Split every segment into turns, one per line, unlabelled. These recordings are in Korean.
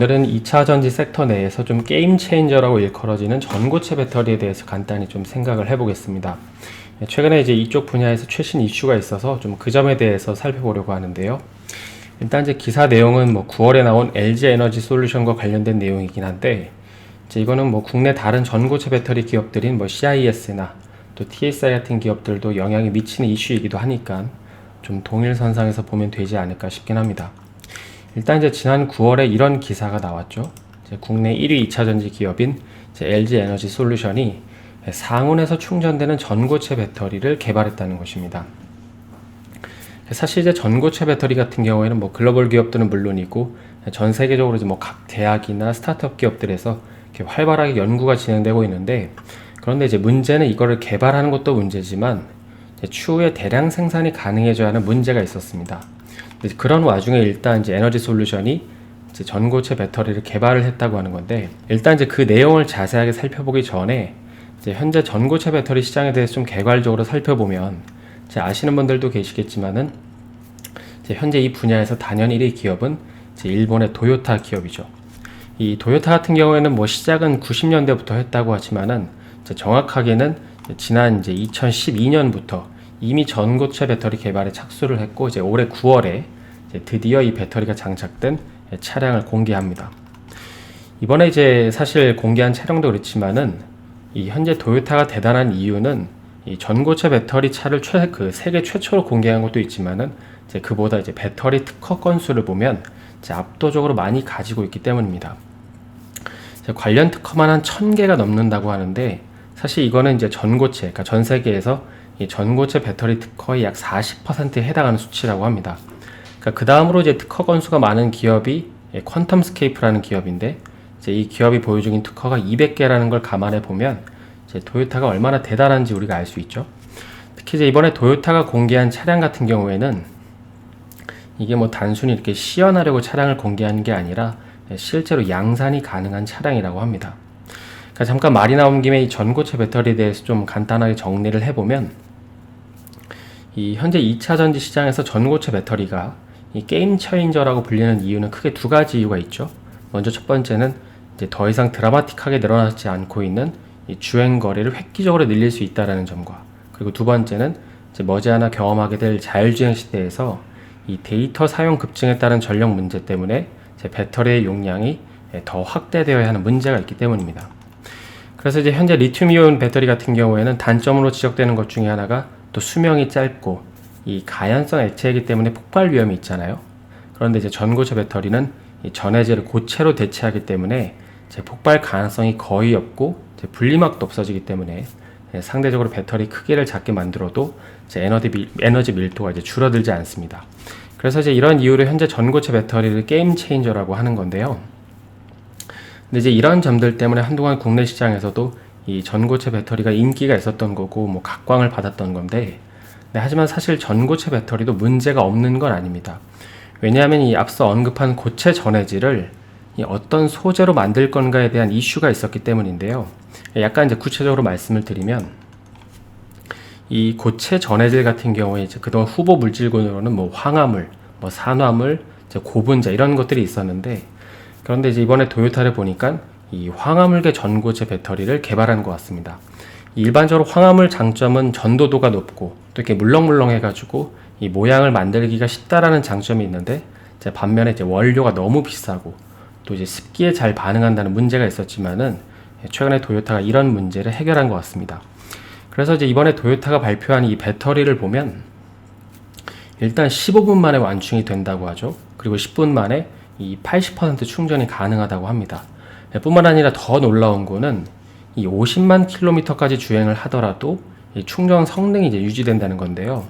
오늘은 2차 전지 섹터 내에서 좀 게임 체인저라고 일컬어지는 전고체 배터리에 대해서 간단히 좀 생각을 해보겠습니다. 최근에 이제 이쪽 분야에서 최신 이슈가 있어서 좀 그 점에 대해서 살펴보려고 하는데요. 일단 이제 기사 내용은 9월에 나온 LG 에너지 솔루션과 관련된 내용이긴 한데, 이제 이거는 국내 다른 전고체 배터리 기업들인 CIS나 또 TSI 같은 기업들도 영향이 미치는 이슈이기도 하니까 좀 동일선상에서 보면 되지 않을까 싶긴 합니다. 일단 이제 지난 9월에 이런 기사가 나왔죠. 이제 국내 1위 2차 전지 기업인 LG 에너지 솔루션이 상온에서 충전되는 전고체 배터리를 개발했다는 것입니다. 사실 이제 전고체 배터리 같은 경우에는 글로벌 기업들은 물론이고 전 세계적으로 이제 각 대학이나 스타트업 기업들에서 이렇게 활발하게 연구가 진행되고 있는데, 그런데 이제 문제는 이거를 개발하는 것도 문제지만 추후에 대량 생산이 가능해져야 하는 문제가 있었습니다. 그런 와중에 일단 이제 에너지 솔루션이 이제 전고체 배터리를 개발을 했다고 하는 건데, 일단 이제 그 내용을 자세하게 살펴보기 전에 이제 현재 전고체 배터리 시장에 대해서 좀 개괄적으로 살펴보면, 이제 아시는 분들도 계시겠지만은 이제 현재 이 분야에서 단연 1위 기업은 이제 일본의 도요타 기업이죠. 이 도요타 같은 경우에는 시작은 90년대부터 했다고 하지만은 이제 정확하게는 지난 이제 2012년부터 이미 전고체 배터리 개발에 착수를 했고, 이제 올해 9월에 이제 드디어 이 배터리가 장착된 차량을 공개합니다. 이번에 이제 사실 공개한 차량도 그렇지만은 이 현재 도요타가 대단한 이유는 이 전고체 배터리 차를 세계 최초로 공개한 것도 있지만은 이제 그보다 이제 배터리 특허 건수를 보면 이제 압도적으로 많이 가지고 있기 때문입니다. 관련 특허만 한 1000개가 넘는다고 하는데, 사실 이거는 이제 전고체, 그러니까 전 세계에서 이 전고체 배터리 특허의 약 40%에 해당하는 수치라고 합니다. 그러니까 그 다음으로 이제 특허 건수가 많은 기업이 퀀텀스케이프라는 기업인데, 이제 이 기업이 보유 중인 특허가 200개라는 걸 감안해 보면 이제 도요타가 얼마나 대단한지 우리가 알 수 있죠. 특히 이제 이번에 도요타가 공개한 차량 같은 경우에는 이게 단순히 이렇게 시연하려고 차량을 공개한 게 아니라 실제로 양산이 가능한 차량이라고 합니다. 그러니까 잠깐 말이 나온 김에 이 전고체 배터리에 대해서 좀 간단하게 정리를 해보면, 이 현재 2차 전지 시장에서 전고체 배터리가 이 게임 체인저라고 불리는 이유는 크게 두 가지 이유가 있죠. 먼저 첫 번째는 이제 더 이상 드라마틱하게 늘어나지 않고 있는 이 주행 거리를 획기적으로 늘릴 수 있다는 점과, 그리고 두 번째는 이제 머지않아 경험하게 될 자율주행 시대에서 이 데이터 사용 급증에 따른 전력 문제 때문에 이제 배터리의 용량이 더 확대되어야 하는 문제가 있기 때문입니다. 그래서 이제 현재 리튬이온 배터리 같은 경우에는 단점으로 지적되는 것 중에 하나가 또 수명이 짧고 이 가연성 액체이기 때문에 폭발 위험이 있잖아요. 그런데 이제 전고체 배터리는 이 전해질을 고체로 대체하기 때문에 이제 폭발 가능성이 거의 없고 이제 분리막도 없어지기 때문에 상대적으로 배터리 크기를 작게 만들어도 이제 에너지 밀도가 이제 줄어들지 않습니다. 그래서 이제 이런 이유로 현재 전고체 배터리를 게임 체인저라고 하는 건데요. 근데 이제 이런 점들 때문에 한동안 국내 시장에서도 이 전고체 배터리가 인기가 있었던 거고 각광을 받았던 건데, 하지만 사실 전고체 배터리도 문제가 없는 건 아닙니다. 왜냐하면 이 앞서 언급한 고체 전해질을 이 어떤 소재로 만들 건가에 대한 이슈가 있었기 때문인데요. 약간 이제 구체적으로 말씀을 드리면, 이 고체 전해질 같은 경우에 이제 그동안 후보 물질군으로는 황화물, 산화물, 이제 고분자 이런 것들이 있었는데, 그런데 이제 이번에 도요타를 보니까 이 황화물계 전고체 배터리를 개발한 것 같습니다. 일반적으로 황화물 장점은 전도도가 높고 또 이렇게 물렁물렁해가지고 이 모양을 만들기가 쉽다라는 장점이 있는데, 이제 반면에 이제 원료가 너무 비싸고 또 이제 습기에 잘 반응한다는 문제가 있었지만은 최근에 도요타가 이런 문제를 해결한 것 같습니다. 그래서 이제 이번에 도요타가 발표한 이 배터리를 보면 일단 15분 만에 완충이 된다고 하죠. 그리고 10분 만에 이 80% 충전이 가능하다고 합니다. 뿐만 아니라 더 놀라운 거는 이 50만 킬로미터까지 주행을 하더라도 이 충전 성능이 이제 유지된다는 건데요.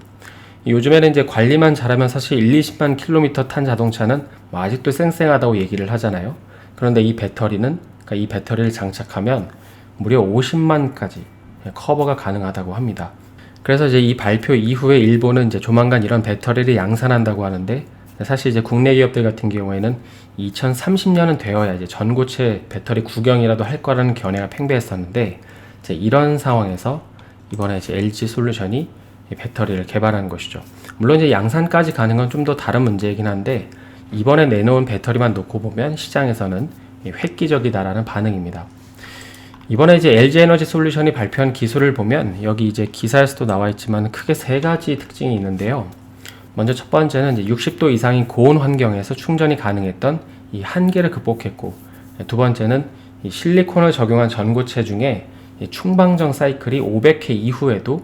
요즘에는 이제 관리만 잘하면 사실 20만 킬로미터 탄 자동차는 아직도 쌩쌩하다고 얘기를 하잖아요. 그런데 이 배터리를 장착하면 무려 50만까지 커버가 가능하다고 합니다. 그래서 이제 이 발표 이후에 일본은 이제 조만간 이런 배터리를 양산한다고 하는데, 사실 이제 국내 기업들 같은 경우에는 2030년은 되어야 이제 전고체 배터리 구경이라도 할 거라는 견해가 팽배했었는데, 이제 이런 상황에서 이번에 이제 LG 솔루션이 배터리를 개발한 것이죠. 물론 이제 양산까지 가는 건 좀 더 다른 문제이긴 한데, 이번에 내놓은 배터리만 놓고 보면 시장에서는 획기적이다라는 반응입니다. 이번에 이제 LG에너지 솔루션이 발표한 기술을 보면 여기 이제 기사에서도 나와 있지만 크게 세 가지 특징이 있는데요. 먼저 첫 번째는 이제 60도 이상인 고온 환경에서 충전이 가능했던 이 한계를 극복했고, 두 번째는 이 실리콘을 적용한 전고체 중에 이 충방정 사이클이 500회 이후에도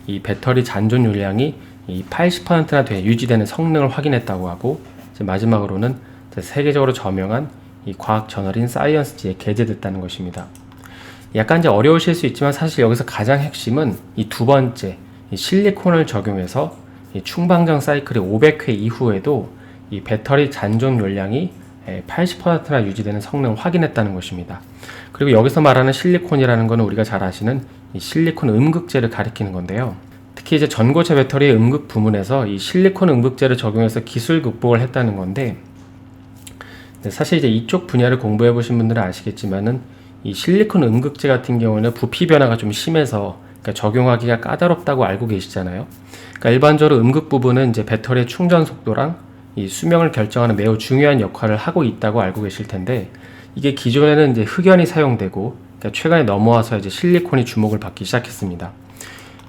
이 배터리 잔존 용량이 이 80%나 유지되는 성능을 확인했다고 하고, 이제 마지막으로는 이제 세계적으로 저명한 이 과학 저널인 사이언스지에 게재됐다는 것입니다. 약간 이제 어려우실 수 있지만 사실 여기서 가장 핵심은 이 두 번째, 이 실리콘을 적용해서 이 충방정 사이클이 500회 이후에도 이 배터리 잔존 용량이 80%나 유지되는 성능을 확인했다는 것입니다. 그리고 여기서 말하는 실리콘이라는 것은 우리가 잘 아시는 이 실리콘 음극재를 가리키는 건데요. 특히 이제 전고체 배터리의 음극 부문에서 이 실리콘 음극재를 적용해서 기술 극복을 했다는 건데, 사실 이제 이쪽 분야를 공부해 보신 분들은 아시겠지만은 이 실리콘 음극재 같은 경우는 부피 변화가 좀 심해서 그러니까 적용하기가 까다롭다고 알고 계시잖아요. 그러니까 일반적으로 음극 부분은 이제 배터리의 충전 속도랑 이 수명을 결정하는 매우 중요한 역할을 하고 있다고 알고 계실 텐데, 이게 기존에는 이제 흑연이 사용되고 그러니까 최근에 넘어와서 이제 실리콘이 주목을 받기 시작했습니다.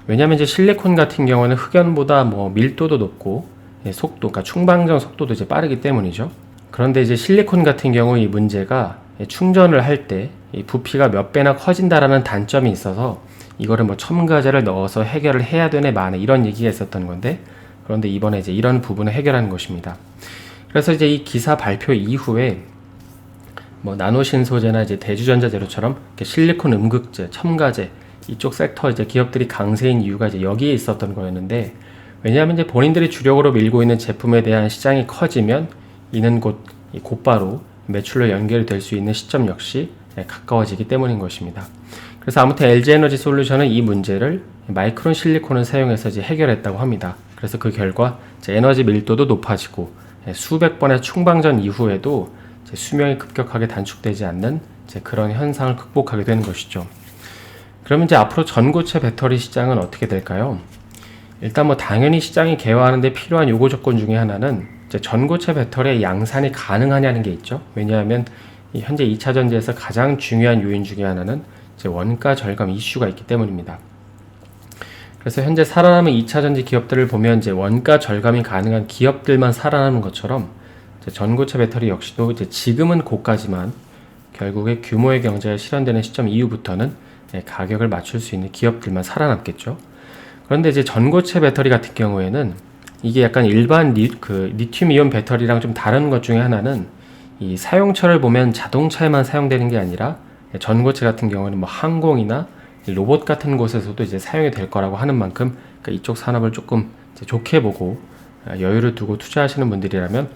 왜냐하면 이제 실리콘 같은 경우는 흑연보다 뭐 밀도도 높고 속도, 그러니까 충방정 속도도 이제 빠르기 때문이죠. 그런데 이제 실리콘 같은 경우 이 문제가 충전을 할 때 이 부피가 몇 배나 커진다라는 단점이 있어서 이거를 뭐 첨가제를 넣어서 해결을 해야 되네 마네 이런 얘기가 있었던 건데, 그런데 이번에 이제 이런 부분을 해결하는 것입니다. 그래서 이제 이 기사 발표 이후에 뭐 나노신소재나 이제 대주전자재료처럼 실리콘 음극재, 첨가제 이쪽 섹터 이제 기업들이 강세인 이유가 이제 여기에 있었던 거였는데, 왜냐하면 이제 본인들이 주력으로 밀고 있는 제품에 대한 시장이 커지면 이는 곧바로 매출로 연결이 될 수 있는 시점 역시 가까워지기 때문인 것입니다. 그래서 아무튼 LG에너지 솔루션은 이 문제를 마이크론 실리콘을 사용해서 이제 해결했다고 합니다. 그래서 그 결과 이제 에너지 밀도도 높아지고 수백 번의 충방전 이후에도 이제 수명이 급격하게 단축되지 않는 이제 그런 현상을 극복하게 되는 것이죠. 그러면 이제 앞으로 전고체 배터리 시장은 어떻게 될까요? 일단 뭐 당연히 시장이 개화하는 데 필요한 요구 조건 중에 하나는 이제 전고체 배터리의 양산이 가능하냐는 게 있죠. 왜냐하면 현재 2차 전지에서 가장 중요한 요인 중에 하나는 이제 원가 절감 이슈가 있기 때문입니다. 그래서 현재 살아남은 2차 전지 기업들을 보면 이제 원가 절감이 가능한 기업들만 살아남은 것처럼 이제 전고체 배터리 역시도 이제 지금은 고가지만 결국에 규모의 경제가 실현되는 시점 이후부터는 가격을 맞출 수 있는 기업들만 살아남겠죠. 그런데 이제 전고체 배터리 같은 경우에는 이게 약간 일반 리튬 이온 배터리랑 좀 다른 것 중에 하나는 이 사용처를 보면 자동차에만 사용되는 게 아니라 전고체 같은 경우는 뭐 항공이나 로봇 같은 곳에서도 이제 사용이 될 거라고 하는 만큼, 그러니까 이쪽 산업을 조금 이제 좋게 보고 여유를 두고 투자하시는 분들이라면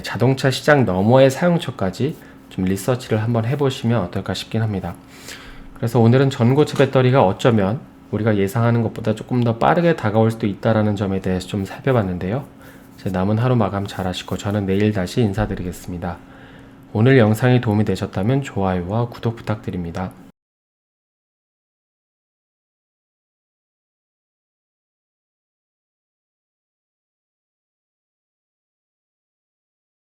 자동차 시장 너머의 사용처까지 좀 리서치를 한번 해보시면 어떨까 싶긴 합니다. 그래서 오늘은 전고체 배터리가 어쩌면 우리가 예상하는 것보다 조금 더 빠르게 다가올 수도 있다는 점에 대해서 좀 살펴봤는데요. 제 남은 하루 마감 잘 하시고 저는 내일 다시 인사드리겠습니다. 오늘 영상이 도움이 되셨다면 좋아요와 구독 부탁드립니다.